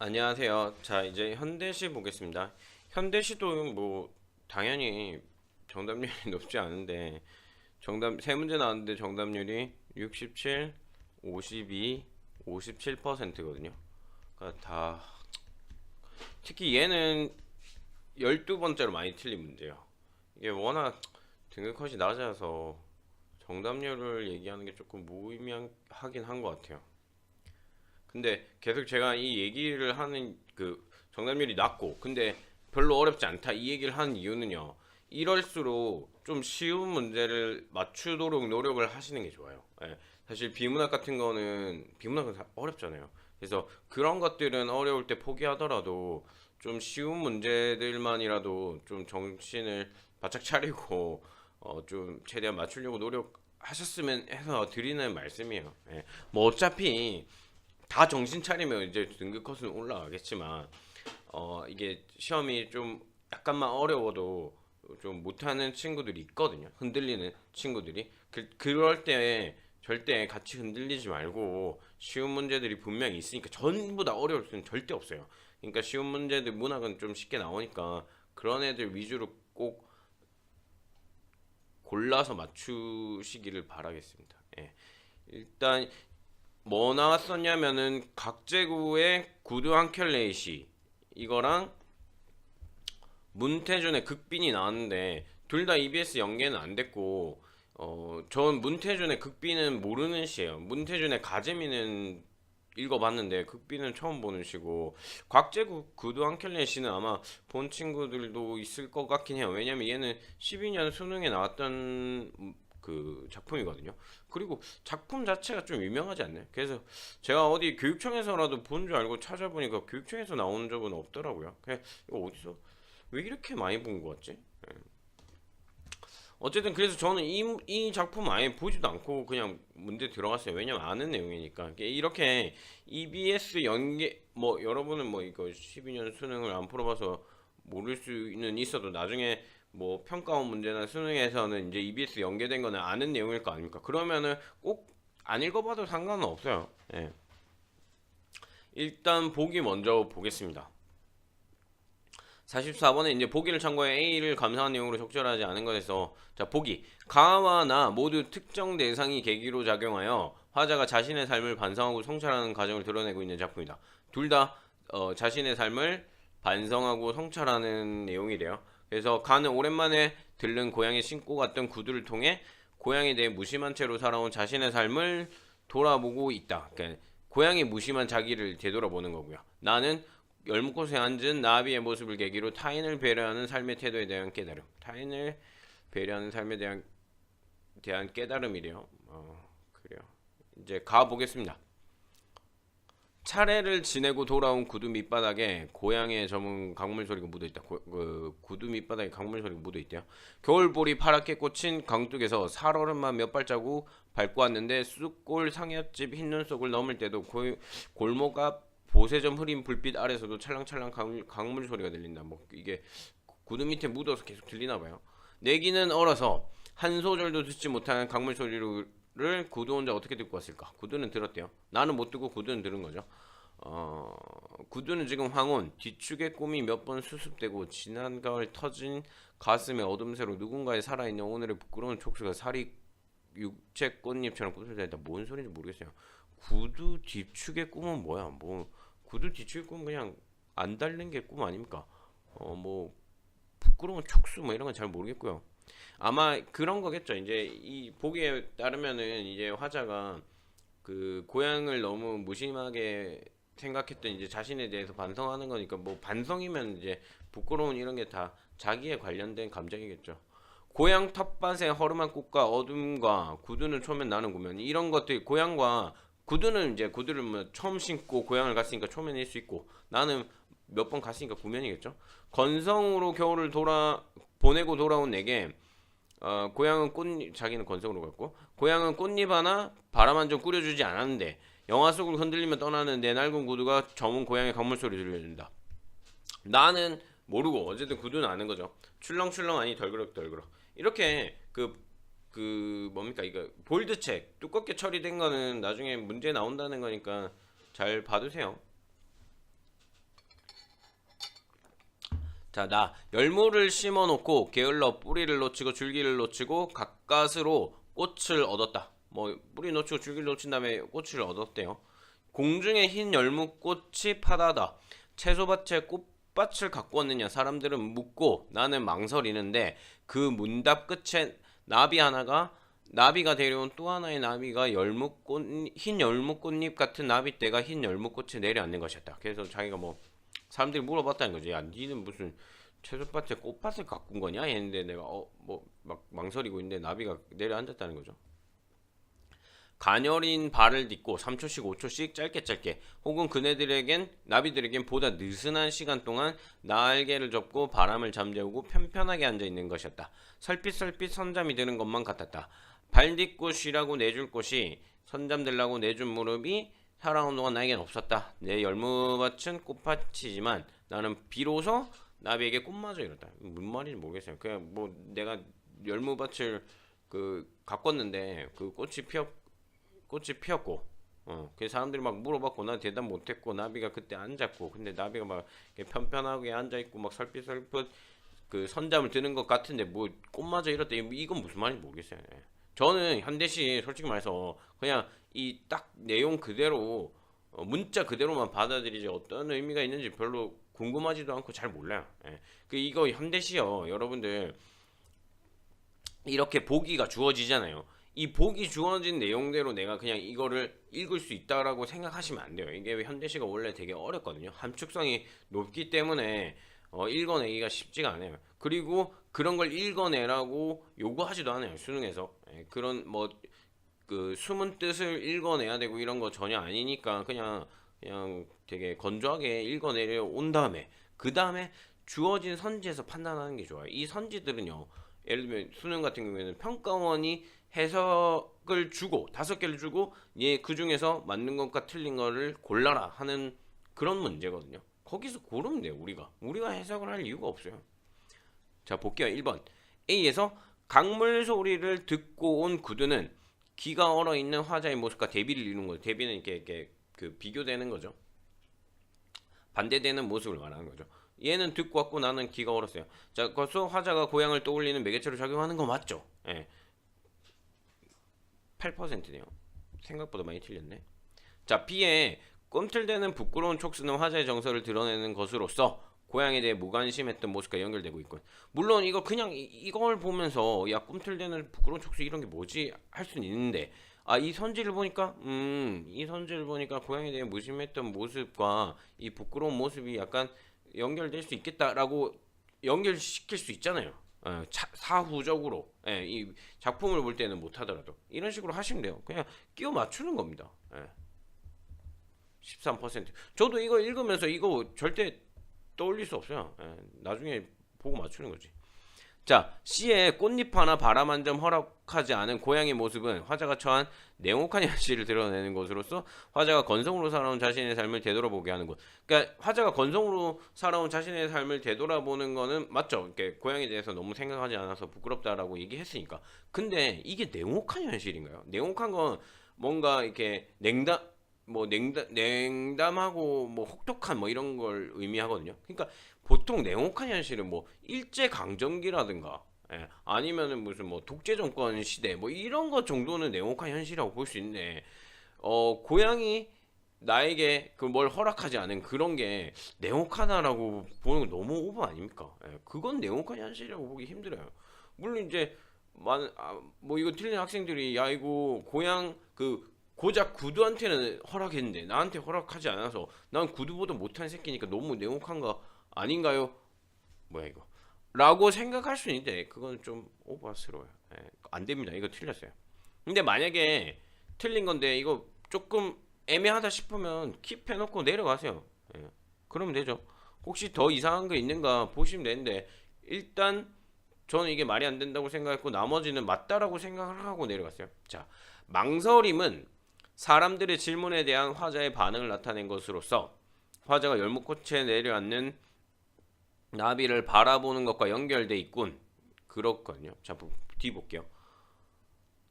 안녕하세요. 자, 이제 현대시 보겠습니다. 현대시도 뭐 당연히 정답률이 높지 않은데 정답 세 문제 나왔는데 정답률이 67, 52, 57%거든요. 그러니까 다 특히 얘는 12번째로 많이 틀린 문제예요. 이게 워낙 등급 컷이 낮아서 정답률을 얘기하는 게 조금 무의미하긴 한 것 같아요. 근데 계속 제가 이 얘기를 하는 그 정답률이 낮고 근데 별로 어렵지 않다 이 얘기를 하는 이유는요. 이럴수록 좀 쉬운 문제를 맞추도록 노력을 하시는 게 좋아요. 예. 사실 비문학 같은 거는 비문학은 어렵잖아요. 그래서 그런 것들은 어려울 때 포기하더라도 좀 쉬운 문제들만이라도 좀 정신을 바짝 차리고 좀 최대한 맞추려고 노력하셨으면 해서 드리는 말씀이에요. 예. 뭐 어차피 다 정신 차리면 이제 등급 컷은 올라가겠지만 이게 시험이 좀 약간만 어려워도 좀 못하는 친구들이 있거든요. 흔들리는 친구들이 그럴 때 절대 같이 흔들리지 말고 쉬운 문제들이 분명히 있으니까 전부 다 어려울 수는 절대 없어요. 그러니까 쉬운 문제들 문학은 좀 쉽게 나오니까 그런 애들 위주로 꼭 골라서 맞추시기를 바라겠습니다. 예. 일단 뭐 나왔었냐면은 각재구의 구두 한 켤레의 시 이거랑 문태준의 극빈이 나왔는데 둘 다 EBS 연계는 안 됐고 전 문태준의 극빈은 모르는 시예요. 문태준의 가재미는 읽어봤는데 극빈은 처음 보는 시고 곽재구 구두 한 켤레의 시는 아마 본 친구들도 있을 것 같긴 해요. 왜냐면 얘는 12년 수능에 나왔던 그 작품이거든요. 그리고 작품 자체가 좀 유명하지 않나요? 그래서 제가 어디 교육청에서라도 본 줄 알고 찾아보니까 교육청에서 나온 적은 없더라고요. 그냥 이거 어디서 왜 이렇게 많이 본 것 같지? 예. 어쨌든 그래서 저는 이 작품 아예 보지도 않고 그냥 문제 들어갔어요. 왜냐면 아는 내용이니까. 이렇게 EBS 연계 뭐 여러분은 뭐 이거 12년 수능을 안 풀어봐서 모를 수는 있어도 나중에 뭐 평가원 문제나 수능에서는 이제 EBS 연계된 거는 아는 내용일 거 아닙니까? 그러면은 꼭 안 읽어봐도 상관은 없어요. 예. 일단 보기 먼저 보겠습니다. 44번에 이제 보기를 참고해 A를 감사한 내용으로 적절하지 않은 것에서 자 보기 가와 나 모두 특정 대상이 계기로 작용하여 화자가 자신의 삶을 반성하고 성찰하는 과정을 드러내고 있는 작품이다. 둘 다 자신의 삶을 반성하고 성찰하는 내용이래요. 그래서 가는 오랜만에 들른 고향에 신고 갔던 구두를 통해 고향에 대해 무심한 채로 살아온 자신의 삶을 돌아보고 있다. 그러니까 고향이 무심한 자기를 되돌아보는 거고요. 나는 열무꽃에 앉은 나비의 모습을 계기로 타인을 배려하는 삶의 태도에 대한 깨달음. 타인을 배려하는 삶에 대한 깨달음이래요. 그래요. 이제 가보겠습니다. 차례를 지내고 돌아온 구두 밑바닥에 고향의 저문 강물 소리가 묻어있다. 구두 밑바닥에 강물 소리가 묻어있대요. 겨울보리 파랗게 꽂힌 강둑에서 살얼음만 몇 발자국 밟고 왔는데 쑥골 상엽집 흰눈 속을 넘을 때도 골목 앞 보세점 흐린 불빛 아래서도 찰랑찰랑 강물 소리가 들린다. 뭐 이게 구두 밑에 묻어서 계속 들리나 봐요. 내기는 얼어서 한 소절도 듣지 못하는 강물 소리를 구두 혼자 어떻게 듣고 왔을까? 구두는 들었대요. 나는 못 듣고 구두는 들은 거죠. 구두는 지금 황혼, 뒤축의 꿈이 몇 번 수습되고 지난 가을 터진 가슴의 어둠새로 누군가의 살아있는 오늘의 부끄러운 촉수가 살이 육체 꽃잎처럼 부서져 있다. 뭔 소리인지 모르겠어요. 구두 뒤축의 꿈은 뭐야? 뭐 구두 뒤축의 꿈은 그냥 안 닳는 게 꿈 아닙니까? 뭐 부끄러운 촉수 뭐 이런 건 잘 모르겠고요. 아마 그런 거겠죠. 이제 이 보기에 따르면은 이제 화자가 그 고향을 너무 무심하게 생각했던 이제 자신에 대해서 반성하는 거니까 뭐 반성이면 이제 부끄러운 이런 게 다 자기에 관련된 감정이겠죠. 고향 텃밭의 허름한 꽃과 어둠과 구두는 초면 나는 구면 이런 것들 고향과 구두는 이제 구두를 뭐 처음 신고 고향을 갔으니까 초면일 수 있고 나는 몇 번 갔으니까 구면이겠죠. 건성으로 겨울을 보내고 돌아온 내게 고향은 꽃잎 자기는 건성으로 갔고 고향은 꽃잎 하나 바람 한 점 꾸려주지 않았는데 영화 속을 흔들리며 떠나는 내 낡은 구두가 저문 고향의 강물 소리 들려준다. 나는 모르고 어쨌든 구두는 아는 거죠. 출렁출렁 아니 덜그럭 이렇게 뭡니까 이거 볼드책 두껍게 처리된 거는 나중에 문제 나온다는 거니까 잘 봐두세요. 자, 나 열무를 심어 놓고 게을러 뿌리를 놓치고 줄기를 놓치고 가까스로 꽃을 얻었다. 뭐 뿌리 놓치고 줄기를 놓친 다음에 꽃을 얻었대요. 공중에 흰 열무꽃이 파다다. 채소밭에 꽃밭을 갖고 왔느냐. 사람들은 묻고 나는 망설이는데 그 문답 끝에 나비가 데려온 또 하나의 나비가 흰 열무꽃잎 같은 나비떼가 흰 열무꽃에 내려앉는 것이었다. 그래서 자기가 뭐 사람들이 물어봤다는 거지. 야, 니는 무슨 채소밭에 꽃밭을 가꾼 거냐? 했는데 내가 뭐 막 망설이고 있는데 나비가 내려앉았다는 거죠. 가녀린 발을 딛고 3초씩 5초씩 짧게 혹은 나비들에겐 보다 느슨한 시간 동안 날개를 접고 바람을 잠재우고 편편하게 앉아 있는 것이었다. 설핏설핏 선잠이 드는 것만 같았다. 발 딛고 쉬라고 내줄 곳이 선잠 들라고 내준 무릎이 살아온 동안 나에겐 없었다. 내 열무밭은 꽃밭이지만 나는 비로소 나비에게 꽃마저 이뤘다. 무슨 말인지 모르겠어요. 그냥 뭐 내가 열무밭을 가꿨는데 그 꽃이 피었고, 그 사람들이 막 물어봤고 난 대답 못했고 나비가 그때 앉았고, 근데 나비가 막 이렇게 편편하게 앉아 있고 막 설핏설핏 그 선잠을 드는 것 같은데 뭐 꽃마저 이렇다. 이건 무슨 말인지 모르겠어요. 예. 저는 현대시 솔직히 말해서 그냥 이 딱 내용 그대로 문자 그대로만 받아들이지 어떤 의미가 있는지 별로 궁금하지도 않고 잘 몰라요. 예. 이거 현대시요 여러분들 이렇게 보기가 주어지잖아요. 이 보기 주어진 내용대로 내가 그냥 이거를 읽을 수 있다라고 생각하시면 안 돼요. 이게 현대시가 원래 되게 어렵거든요. 함축성이 높기 때문에 읽어내기가 쉽지가 않아요. 그리고 그런 걸 읽어내라고 요구하지도 않아요. 수능에서. 예, 그런 뭐 그 숨은 뜻을 읽어내야 되고 이런 거 전혀 아니니까 그냥 되게 건조하게 읽어내려 온 다음에 그 다음에 주어진 선지에서 판단하는 게 좋아요. 이 선지들은요. 예를 들면 수능 같은 경우에는 평가원이 해석을 주고 5개를 주고 그 중에서 맞는 것과 틀린 거를 골라라 하는 그런 문제거든요. 거기서 고르면 돼요. 우리가 해석을 할 이유가 없어요. 자, 볼게요. 1번 A에서 강물 소리를 듣고 온 구두는 기가 얼어 있는 화자의 모습과 대비를 이루는 거죠. 대비는 이렇게 그 비교되는 거죠. 반대되는 모습을 말하는 거죠. 얘는 듣고 왔고 나는 기가 얼었어요. 자, 그래서 화자가 고향을 떠올리는 매개체로 작용하는 거 맞죠? 예. 8%네요. 생각보다 많이 틀렸네. 자, B에 꿈틀대는 부끄러운 촉수는 화자의 정서를 드러내는 것으로서 고향에 대해 무관심했던 모습과 연결되고 있군. 물론 이거 그냥 이걸 보면서 야 꿈틀대는 부끄러운 촉수 이런 게 뭐지 할 수는 있는데 이 선지를 보니까 고향에 대해 무심했던 모습과 이 부끄러운 모습이 약간 연결될 수 있겠다라고 연결시킬 수 있잖아요. 사후적으로 이 작품을 볼 때는 못하더라도 이런 식으로 하시면 돼요. 그냥 끼워 맞추는 겁니다. 13%. 저도 이거 읽으면서 이거 절대 떠올릴 수 없어요. 나중에 보고 맞추는 거지. 자, C의 꽃잎 하나 바람 한 점 허락하지 않은 고향의 모습은 화자가 처한 냉혹한 현실을 드러내는 것으로서 화자가 건성으로 살아온 자신의 삶을 되돌아보게 하는 것. 그러니까 화자가 건성으로 살아온 자신의 삶을 되돌아보는 거는 맞죠. 이렇게 고향에 대해서 너무 생각하지 않아서 부끄럽다라고 얘기했으니까. 근데 이게 냉혹한 현실인가요? 냉혹한 건 뭔가 이렇게 냉담하고 뭐 혹독한 뭐 이런 걸 의미하거든요. 그러니까 보통 냉혹한 현실은 뭐 일제 강점기라든가 아니면은 무슨 뭐 독재 정권 시대 뭐 이런 것 정도는 냉혹한 현실이라고 볼 수 있는데 고향이 나에게 그 뭘 허락하지 않은 그런 게 냉혹하다라고 보는 건 너무 오버 아닙니까? 그건 냉혹한 현실이라고 보기 힘들어요. 물론 이제 뭐 이거 틀린 학생들이 야 이거 고향 고작 구두한테는 허락했는데 나한테 허락하지 않아서 난 구두보다 못한 새끼니까 너무 냉혹한 거 아닌가요? 뭐야 이거 라고 생각할 수 있는데 그건 좀 오버스러워요. 안 됩니다. 이거 틀렸어요. 근데 만약에 틀린 건데 이거 조금 애매하다 싶으면 킵해놓고 내려가세요. 그러면 되죠. 혹시 더 이상한 거 있는가 보시면 되는데 일단 저는 이게 말이 안 된다고 생각했고 나머지는 맞다라고 생각을 하고 내려갔어요. 자, 망설임은 사람들의 질문에 대한 화자의 반응을 나타낸 것으로서 화자가 열무꽃에 내려앉는 나비를 바라보는 것과 연결돼 있군. 그렇거든요. 자, 뒤 볼게요.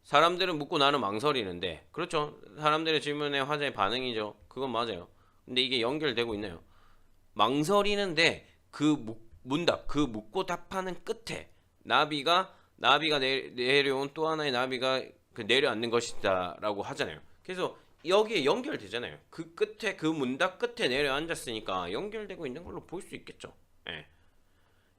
사람들은 묻고 나는 망설이는데 그렇죠. 사람들의 질문에 화자의 반응이죠. 그건 맞아요. 근데 이게 연결되고 있나요? 망설이는데 그 문답 그 묻고 답하는 끝에 나비가 내려온 또 하나의 나비가 그 내려앉는 것이다라고 하잖아요. 그래서 여기에 연결되잖아요. 그 끝에 그 문답 끝에 내려앉았으니까 연결되고 있는 걸로 볼 수 있겠죠. 예.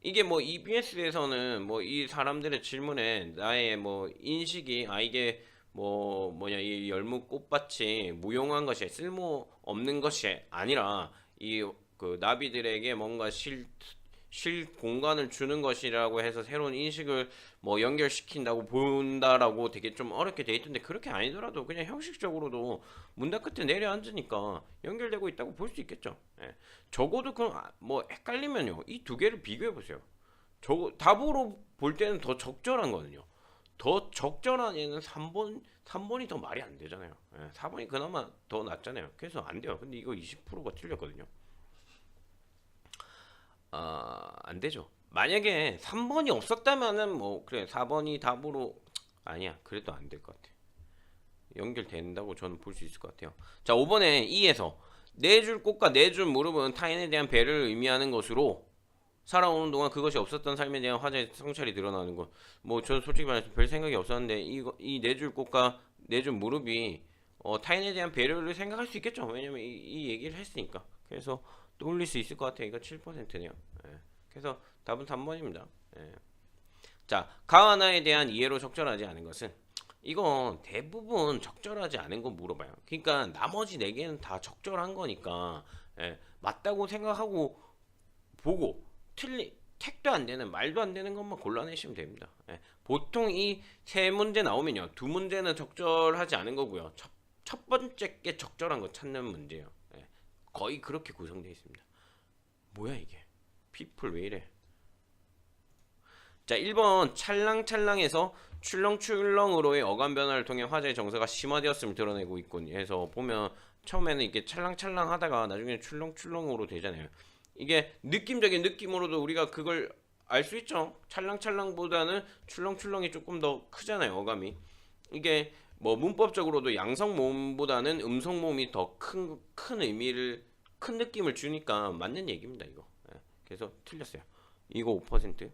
이게 뭐 EBS에서는 뭐 이 사람들의 질문에 나의 뭐 인식이 이게 뭐 뭐냐 이 열무 꽃밭이 무용한 것이 쓸모 없는 것이 아니라 이 그 나비들에게 뭔가 쉴 공간을 주는 것이라고 해서 새로운 인식을 뭐 연결시킨다고 본다라고 되게 좀 어렵게 돼 있던데 그렇게 아니더라도 그냥 형식적으로도 문답 끝에 내려앉으니까 연결되고 있다고 볼 수 있겠죠. 예. 적어도 그뭐 헷갈리면요 이 두 개를 비교해 보세요. 답으로 볼 때는 더 적절한 거는요. 더 적절한 얘는 3번이 더 말이 안 되잖아요. 예, 4번이 그나마 더 낫잖아요. 그래서 안 돼요. 근데 이거 20%가 틀렸거든요. 안 되죠. 만약에 3번이 없었다면은 뭐 그래 4번이 답으로 아니야. 그래도 안 될 것 같아. 연결된다고 저는 볼 수 있을 것 같아요. 자, 5번에 2에서 네 줄 꽃과 네 줄 무릎은 타인에 대한 배를 의미하는 것으로 살아오는 동안 그것이 없었던 삶에 대한 화자의 성찰이 드러나는 것. 뭐 저는 솔직히 말해서 별 생각이 없었는데 이 네 줄 꽃과 네 줄 무릎이 타인에 대한 배려를 생각할 수 있겠죠. 왜냐면 이 얘기를 했으니까. 그래서 떠올릴 수 있을 것 같아요. 이거 7%네요. 예. 그래서 답은 3번입니다. 예. 자, 가하나에 대한 이해로 적절하지 않은 것은 이건 대부분 적절하지 않은 거 물어봐요. 그러니까 나머지 4개는 다 적절한 거니까 맞다고 생각하고 보고 택도 안 되는 말도 안 되는 것만 골라내시면 됩니다. 보통 이 세 문제 나오면요. 두 문제는 적절하지 않은 거고요. 첫 번째 게 적절한 거 찾는 문제예요. 거의 그렇게 구성되어 있습니다. 뭐야 이게? 피플 왜 이래? 자, 1번 찰랑찰랑에서 출렁출렁으로의 어감 변화를 통해 화자의 정서가 심화되었음을 드러내고 있군 해서 보면 처음에는 이게 찰랑찰랑 하다가 나중에 출렁출렁으로 되잖아요. 이게 느낌적인 느낌으로도 우리가 그걸 알 수 있죠. 찰랑찰랑보다는 출렁출렁이 조금 더 크잖아요. 어감이. 이게 뭐 문법적으로도 양성 모음보다는 음성 모음이 더 큰 의미를 큰 느낌을 주니까 맞는 얘기입니다. 이거. 그래서 틀렸어요. 이거 5%.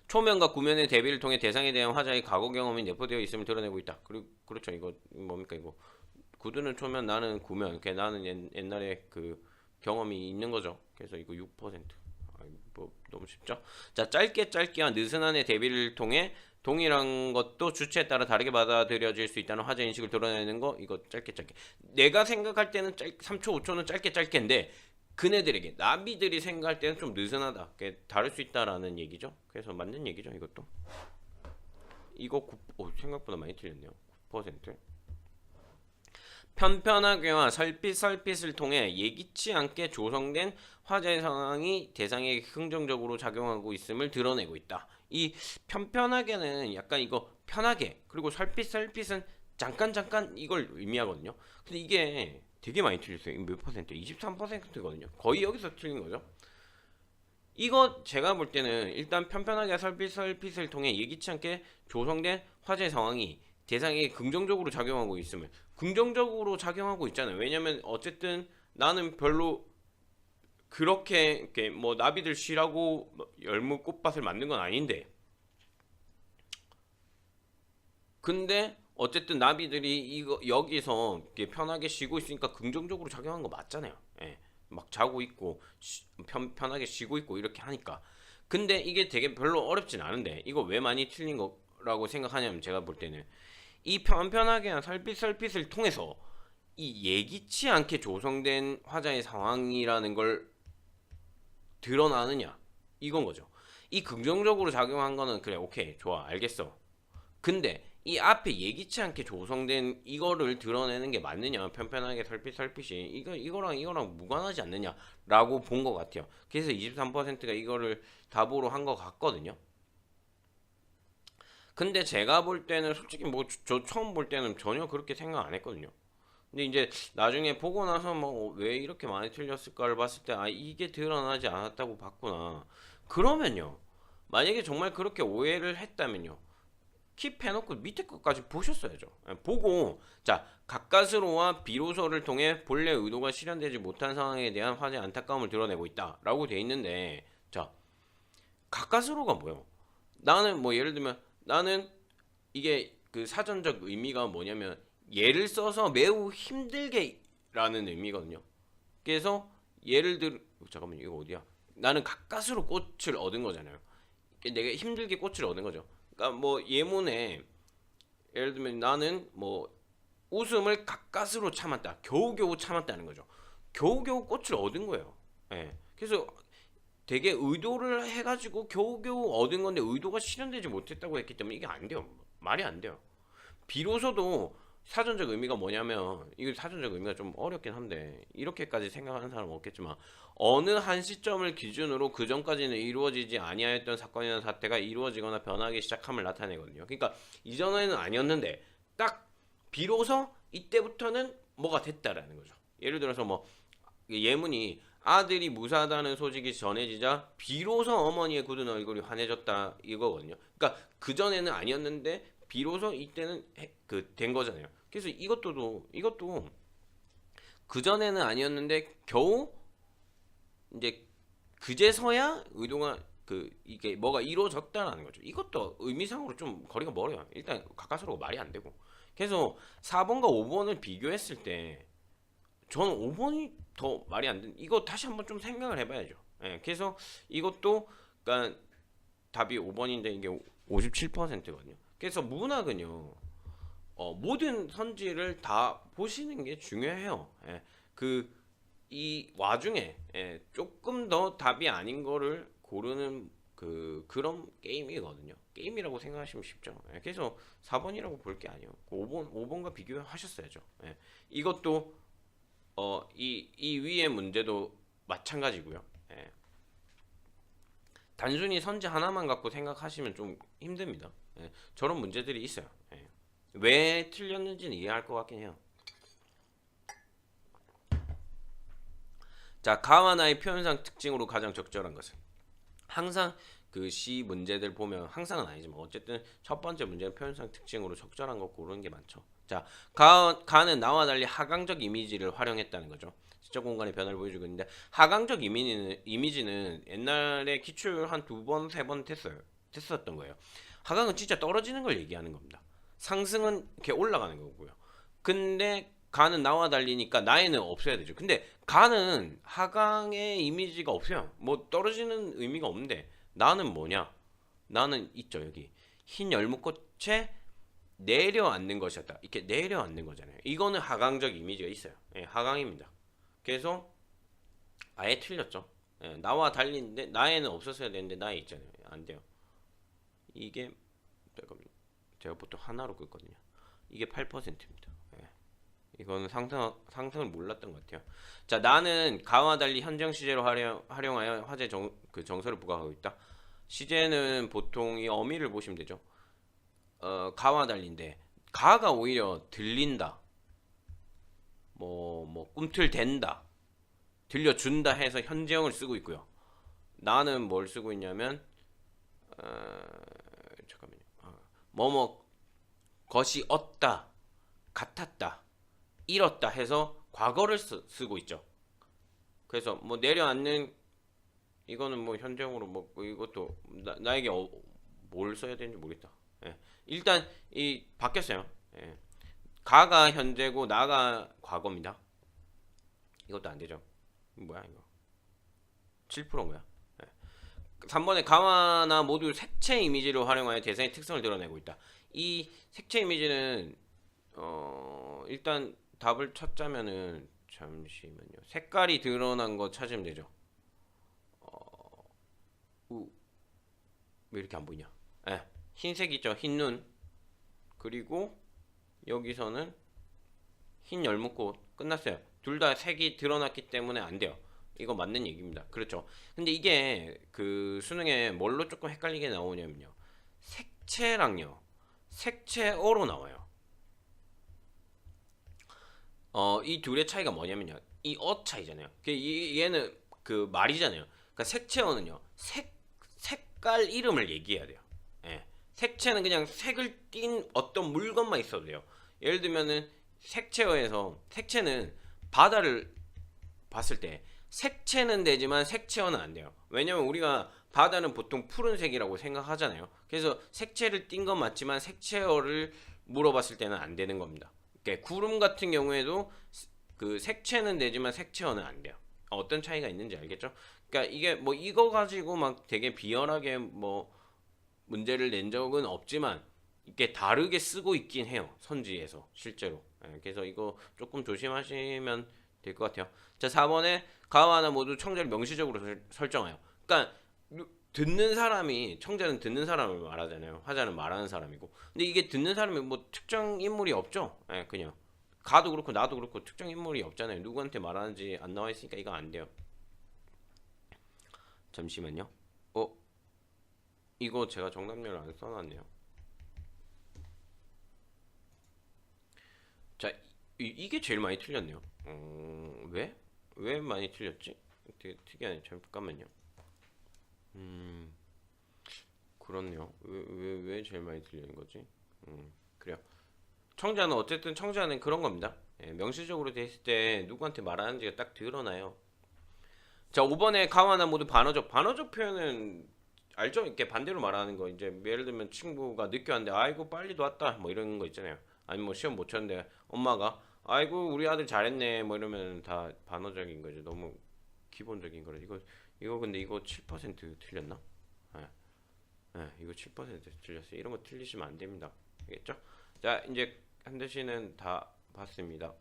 초면과 구면의 대비를 통해 대상에 대한 화자의 과거 경험이 내포되어 있음을 드러내고 있다. 그리고 그렇죠. 이거 뭡니까 이거. 구두는 초면, 나는 구면. 나는 옛날에 그 경험이 있는 거죠. 그래서 이거 6%. 뭐 너무 쉽죠? 자, 짧게와 느슨한의 대비를 통해 동일한 것도 주체에 따라 다르게 받아들여질 수 있다는 화제 인식을 드러내는 거 이거 짧게. 내가 생각할 때는 3초, 5초는 짧게인데 그네들에게 나비들이 생각할 때는 좀 느슨하다. 다를 수 있다라는 얘기죠. 그래서 맞는 얘기죠. 이것도. 이거 생각보다 많이 틀렸네요. 9%. 편편하게와 설핏을 통해 예기치 않게 조성된 화자의 상황이 대상에게 긍정적으로 작용하고 있음을 드러내고 있다. 이 편편하게는 약간 이거 편하게 그리고 설핏은 잠깐 이걸 의미하거든요. 근데 이게 되게 많이 틀렸어요. 몇 퍼센트? 23%거든요. 거의 여기서 틀린 거죠. 이거 제가 볼 때는 일단 편편하게 설핏을 통해 예기치 않게 조성된 화자의 상황이 대상에게 긍정적으로 작용하고 있음을 긍정적으로 작용하고 있잖아요. 왜냐면 어쨌든 나는 별로 그렇게 뭐 나비들 쉬라고 열무 꽃밭을 만든 건 아닌데 근데 어쨌든 나비들이 이거 여기서 편하게 쉬고 있으니까 긍정적으로 작용한 거 맞잖아요. 막 자고 있고 편하게 쉬고 있고 이렇게 하니까 근데 이게 되게 별로 어렵진 않은데 이거 왜 많이 틀린 거라고 생각하냐면 제가 볼 때는 이 편편하게 한 설핏을 통해서 이 예기치 않게 조성된 화자의 상황이라는 걸 드러나느냐 이건 거죠. 이 긍정적으로 작용한 거는 그래 오케이 좋아 알겠어. 근데 이 앞에 예기치 않게 조성된 이거를 드러내는 게 맞느냐 편편하게 설핏이 이거랑 무관하지 않느냐라고 본 것 같아요. 그래서 23%가 이거를 답으로 한 것 같거든요. 근데 제가 볼 때는 솔직히 뭐 저 처음 볼 때는 전혀 그렇게 생각 안 했거든요. 근데 이제 나중에 보고 나서 뭐 왜 이렇게 많이 틀렸을까를 봤을 때 이게 드러나지 않았다고 봤구나. 그러면요. 만약에 정말 그렇게 오해를 했다면요. 킵해놓고 밑에 것까지 보셨어야죠. 예, 보고 자 가까스로와 비로소를 통해 본래 의도가 실현되지 못한 상황에 대한 화제 안타까움을 드러내고 있다라고 돼 있는데 자 가까스로가 뭐예요? 나는 뭐 예를 들면 나는 이게 그 사전적 의미가 뭐냐면 예를 써서 매우 힘들게라는 의미거든요. 그래서 예를 들 잠깐만 이거 어디야? 나는 가까스로 꽃을 얻은 거잖아요. 내가 힘들게 꽃을 얻은 거죠. 그러니까 뭐 예문에 예를 들면 나는 뭐 웃음을 가까스로 참았다. 겨우겨우 참았다는 거죠. 겨우겨우 꽃을 얻은 거예요. 예. 그래서 되게 의도를 해가지고 겨우겨우 얻은 건데 의도가 실현되지 못했다고 했기 때문에 이게 안 돼요. 말이 안 돼요. 비로소도 사전적 의미가 뭐냐면 이거 사전적 의미가 좀 어렵긴 한데 이렇게까지 생각하는 사람은 없겠지만 어느 한 시점을 기준으로 그 전까지는 이루어지지 아니하였던 사건이나 사태가 이루어지거나 변하기 시작함을 나타내거든요. 그러니까 이전에는 아니었는데 딱 비로소 이때부터는 뭐가 됐다라는 거죠. 예를 들어서 뭐 예문이 아들이 무사하다는 소식이 전해지자 비로소 어머니의 굳은 얼굴이 환해졌다 이거거든요. 그러니까 그 전에는 아니었는데 비로소 이때는 그 된 거잖아요. 그래서 이것도 그 전에는 아니었는데 겨우 이제 그제서야 의도가 그 이게 뭐가 이루어졌다라는 거죠. 이것도 의미상으로 좀 거리가 멀어요. 일단 가까스로 말이 안 되고. 그래서 4번과 5번을 비교했을 때 저는 5번이 더 말이 안 되는 이거 다시 한번 좀 생각을 해봐야죠. 예, 그래서 이것도 그러니까 답이 5번인데 이게 57%거든요. 그래서 문학은요 모든 선지를 다 보시는 게 중요해요. 예, 이 와중에 조금 더 답이 아닌 거를 고르는 그런 게임이거든요. 게임이라고 생각하시면 쉽죠. 예, 그래서 4번이라고 볼 게 아니에요. 5번과 비교하셨어야죠. 예, 이것도 이 위의 문제도 마찬가지고요. 예. 단순히 선지 하나만 갖고 생각하시면 좀 힘듭니다. 예. 저런 문제들이 있어요. 예. 왜 틀렸는지는 이해할 것 같긴 해요. 자, 가와 나의 표현상 특징으로 가장 적절한 것은 항상 그 시 문제들 보면 항상은 아니지만 어쨌든 첫 번째 문제는 표현상 특징으로 적절한 거 고르는 게 많죠. 자, 가는 나와 달리 하강적 이미지를 활용했다는 거죠. 시적 공간의 변화를 보여주고 있는데 하강적 이미지는 옛날에 기출 한 두 번, 세 번 됐었던 거예요. 하강은 진짜 떨어지는 걸 얘기하는 겁니다. 상승은 이렇게 올라가는 거고요. 근데 가는 나와 달리니까 나에는 없어야 되죠. 근데 가는 하강의 이미지가 없어요. 뭐 떨어지는 의미가 없는데 나는 뭐냐? 나는 있죠 여기 흰 열무꽃에 내려앉는 것이었다. 이렇게 내려앉는 거잖아요. 이거는 하강적 이미지가 있어요. 예, 하강입니다. 그래서 아예 틀렸죠. 예, 나와 달리는데 나에는 없었어야 되는데 나에 있잖아요. 안 돼요. 이게 제가 보통 하나로 끄거든요. 이게 8%입니다. 예. 이거는 상상을 몰랐던 것 같아요. 자, 나는 가와 달리 현정 시제로 활용하여 화제 정서를 부각하고 있다. 시제는 보통 이 어미를 보시면 되죠. 가와 달리인데 가가 오히려 들린다. 뭐 꿈틀댄다. 들려준다 해서 현재형을 쓰고 있고요. 나는 뭘 쓰고 있냐면 잠깐만요. 뭐뭐 것이 얻다, 같았다, 잃었다 해서 과거를 쓰고 있죠. 그래서 뭐 내려앉는 이거는 뭐 현재형으로 뭐 이것도 나에게 뭘 써야 되는지 모르겠다. 예. 일단 이 바뀌었어요. 예. 가가 현재고 나가 과거입니다. 이것도 안 되죠. 뭐야 이거? 7%인 거야. 예. 3번에 가와나 모두 색채 이미지를 활용하여 대상의 특성을 드러내고 있다. 이 색채 이미지는 일단 답을 찾자면은 잠시만요. 색깔이 드러난 거 찾으면 되죠. 왜 이렇게 안 보이냐? 예. 흰색 있죠. 흰 눈. 그리고 여기서는 흰 열무꽃 끝났어요. 둘 다 색이 드러났기 때문에 안 돼요. 이거 맞는 얘기입니다. 그렇죠. 근데 이게 그 수능에 뭘로 조금 헷갈리게 나오냐면요. 색채랑요. 색채어로 나와요. 이 둘의 차이가 뭐냐면요. 이 차이잖아요. 얘는 그 말이잖아요. 그러니까 색채어는요. 색깔 이름을 얘기해야 돼요. 예. 색채는 그냥 색을 띤 어떤 물건만 있어도 돼요. 예를 들면은 색채어에서 색채는 바다를 봤을 때 색채는 되지만 색채어는 안 돼요. 왜냐면 우리가 바다는 보통 푸른색이라고 생각하잖아요. 그래서 색채를 띈 건 맞지만 색채어를 물어봤을 때는 안 되는 겁니다. 그러니까 구름 같은 경우에도 그 색채는 되지만 색채어는 안 돼요. 어떤 차이가 있는지 알겠죠? 그러니까 이게 뭐 이거 가지고 막 되게 비열하게 뭐 문제를 낸 적은 없지만 이게 다르게 쓰고 있긴 해요. 선지에서 실제로. 예, 그래서 이거 조금 조심하시면 될 것 같아요. 자, 4번에 가와 하나 모두 청자를 명시적으로 설정해요. 그러니까 듣는 사람이 청자는 듣는 사람을 말하잖아요. 화자는 말하는 사람이고. 근데 이게 듣는 사람이 뭐 특정 인물이 없죠. 예, 그냥 가도 그렇고 나도 그렇고 특정 인물이 없잖아요. 누구한테 말하는지 안 나와 있으니까 이거 안 돼요. 잠시만요. 이거 제가 정답률 안 써놨네요. 자, 이게 제일 많이 틀렸네요. 왜? 왜 많이 틀렸지? 되게 특이하네. 잠깐만요. 그렇네요. 왜 제일 많이 틀리는 거지? 그래요. 청자는 어쨌든 청자는 그런 겁니다. 예, 명시적으로 돼 있을 때 누구한테 말하는지가 딱 드러나요. 자, 5번에 가와나 모두 반어적. 반어적 표현은 알죠? 이렇게 반대로 말하는 거. 이제 예를 들면 친구가 늦게 왔는데 아이고 빨리도 왔다 뭐 이런 거 있잖아요. 아니면 뭐 시험 못 쳤는데 엄마가 아이고 우리 아들 잘했네 뭐 이러면 다 반어적인 거죠. 너무 기본적인 거라. 이거 근데 이거 7% 틀렸나? 예, 이거 7% 틀렸어요. 이런 거 틀리시면 안 됩니다. 알겠죠? 자, 이제 한대 씨는 다 봤습니다.